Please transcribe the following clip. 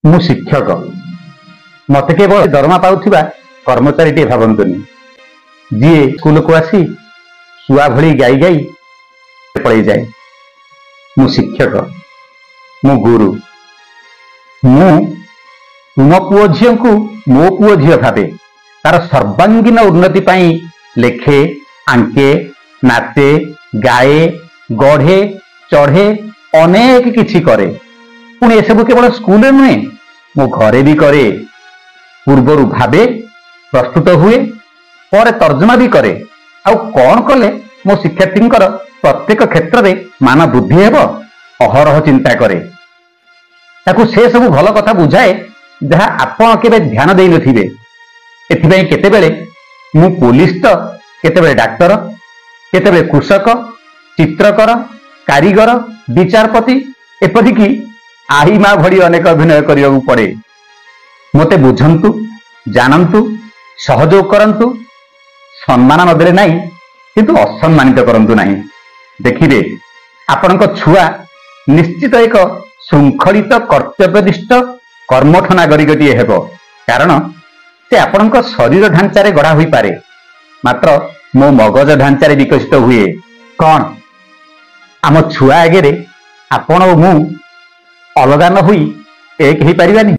मु शिक्षक मत केवल दरमा पाउथिबा कर्मचारी टे भावंतुनी जी स्कूल को आसी सुआ भली गाई गाई पड़े जाए। मु शिक्षक मु गुरु मु तुम पुओ झी को मो पुओ झी भावे तार सर्वांगीन उन्नति पाई लेखे आंके नाचे गाए गढ़े चढ़े अनेक किछि करे। पुणी एसबू केवल स्कूल नुहे मो घरे भी करे। पूर्वर भावे प्रस्तुत हुए पर तर्जमा भी करे। आउ कौन कले मो शिक्षार्थी प्रत्येक क्षेत्र में मान बुद्धि हेब अहरह चिंता करे। ताकू से सब भल कथा बुझाए जहाँ आपण केबे ध्यान देई नथिबे। एथिबे केतेबेले मु पुलिस तो केतेबेले डाक्टर केतेबेले कृषक चित्रकर कारीगर विचारपति एपरिकी आई माँ भली अनेक अभिनय करिया पड़े। मते बुझंतु जानंतु सहयोग करंतु सम्मान नदेले नहीं किंतु असम्मानित करंतु नहीं। देखिबे आपनक छुआ निश्चित एक शृंखलित कर्तव्यनिष्ठ कर्मठ नागरिकटीए हेब। कारण से आपनक शरीर ढांचारे गढ़ा हुई पारे मात्र मो मगज ढांचारे विकसित हुए। कौन आम छुआ आगे आपण मु अलगा न हुई एक ही पारिबानी।